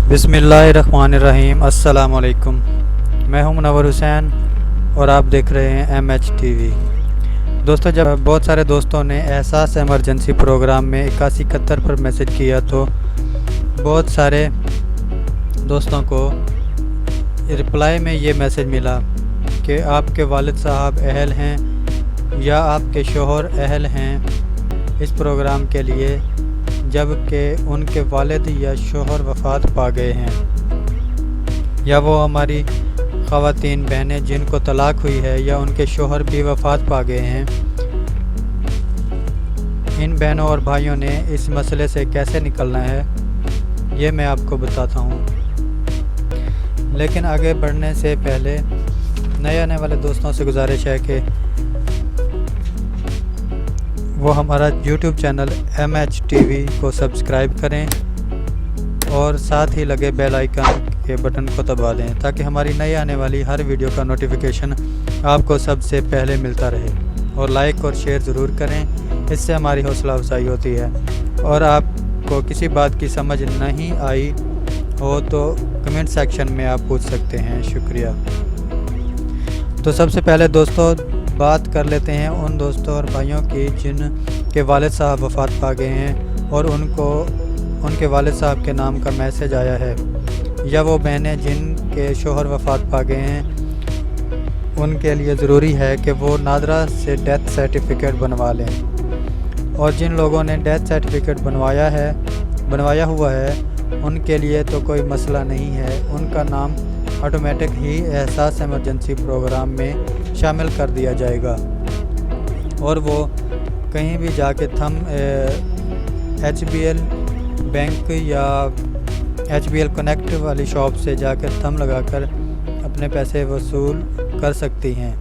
बिस्मिल्लाहिर्रहमानिर्रहीम। अस्सलाम वालेकुम। मैं हूं मुनव्वर हुसैन और आप देख रहे हैं MH TV। दोस्तों, जब बहुत सारे दोस्तों ने एहसास एमरजेंसी प्रोग्राम में 8171 पर मैसेज किया तो बहुत सारे दोस्तों को रिप्लाई में ये मैसेज मिला कि आपके वालिद साहब अहल हैं या आपके शोहर अहल हैं इस प्रोग्राम के लिए, जबकि उनके वालिद या शोहर वफ़ात पा गए हैं, या वो हमारी ख़वातीन बहनें जिनको तलाक़ हुई है या उनके शोहर भी वफ़ात पा गए हैं। इन बहनों और भाइयों ने इस मसले से कैसे निकलना है ये मैं आपको बताता हूँ। लेकिन आगे बढ़ने से पहले नए आने वाले दोस्तों से गुजारिश है कि वो हमारा YouTube चैनल MH TV को सब्सक्राइब करें और साथ ही लगे बेल आइकन के बटन को दबा दें ताकि हमारी नई आने वाली हर वीडियो का नोटिफिकेशन आपको सबसे पहले मिलता रहे। और लाइक और शेयर ज़रूर करें, इससे हमारी हौसला अफजाई होती है। और आपको किसी बात की समझ नहीं आई हो तो कमेंट सेक्शन में आप पूछ सकते हैं। शुक्रिया। तो सबसे पहले दोस्तों बात कर लेते हैं उन दोस्तों और भाइयों की जिन के वालिद साहब वफ़ात पा गए हैं और उनके वालिद साहब के नाम का मैसेज आया है, या वो बहनें जिनके शोहर वफ़ात पा गए हैं उनके लिए ज़रूरी है कि वो नादरा से डेथ सर्टिफिकेट बनवा लें। और जिन लोगों ने डेथ सर्टिफिकेट बनवाया हुआ है उनके लिए तो कोई मसला नहीं है, उनका नाम ऑटोमेटिक ही एहसास एमरजेंसी प्रोग्राम में शामिल कर दिया जाएगा और वो कहीं भी जाके HBL बैंक या HBL कनेक्ट वाली शॉप से जाकर थंब लगाकर अपने पैसे वसूल कर सकती हैं।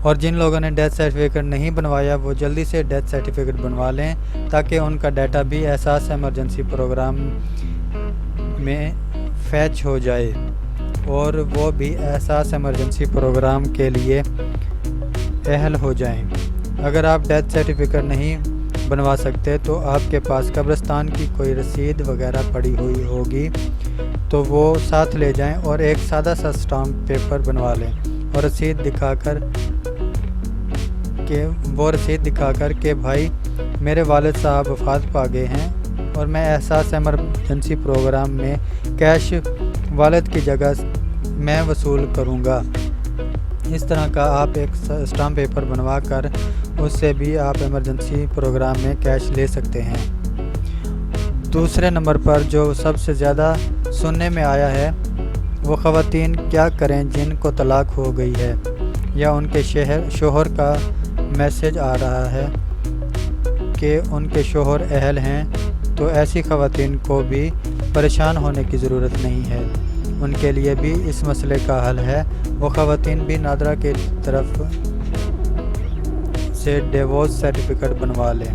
और जिन लोगों ने डेथ सर्टिफिकेट नहीं बनवाया वो जल्दी से डेथ सर्टिफिकेट बनवा लें ताकि उनका डाटा भी एहसास एमरजेंसी प्रोग्राम में फैच हो जाए और वो भी एहसास एमरजेंसी प्रोग्राम के लिए अहल हो जाएं। अगर आप डेथ सर्टिफिकेट नहीं बनवा सकते तो आपके पास कब्रिस्तान की कोई रसीद वगैरह पड़ी हुई होगी तो वो साथ ले जाएं और एक सादा सा स्टाम्प पेपर बनवा लें और रसीद दिखाकर के भाई मेरे वालिद साहब वफ़ात पा गए हैं और मैं एहसास एमरजेंसी प्रोग्राम में कैश वालिद की जगह मैं वसूल करूंगा। इस तरह का आप एक स्टाम्प पेपर बनवा कर उससे भी आप एमरजेंसी प्रोग्राम में कैश ले सकते हैं। दूसरे नंबर पर जो सबसे ज़्यादा सुनने में आया है वो ख़वातीन क्या करें जिनको तलाक़ हो गई है या उनके शोहर का मैसेज आ रहा है कि उनके शोहर अहल हैं, तो ऐसी ख़वातीन को भी परेशान होने की ज़रूरत नहीं है। उनके लिए भी इस मसले का हल है। वो ख़वातीन भी नादरा के तरफ से डिवोर्स सर्टिफिकेट बनवा लें।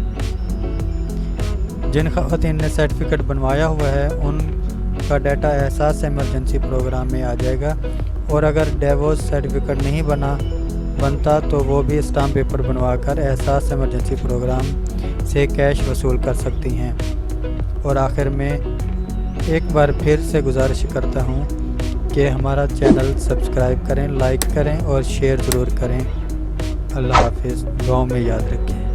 जिन ख़वातीन ने सर्टिफिकेट बनवाया हुआ है उनका डाटा एहसास एमरजेंसी प्रोग्राम में आ जाएगा और अगर डिवोर्स सर्टिफिकेट नहीं बनता तो वो भी स्टाम्प पेपर बनवा कर एहसास एमरजेंसी प्रोग्राम से कैश वसूल कर सकती हैं। और आखिर में एक बार फिर से गुजारिश करता हूँ कि हमारा चैनल सब्सक्राइब करें, लाइक करें और शेयर ज़रूर करें। अल्लाह हाफ़िज़। दुआओं में याद रखें।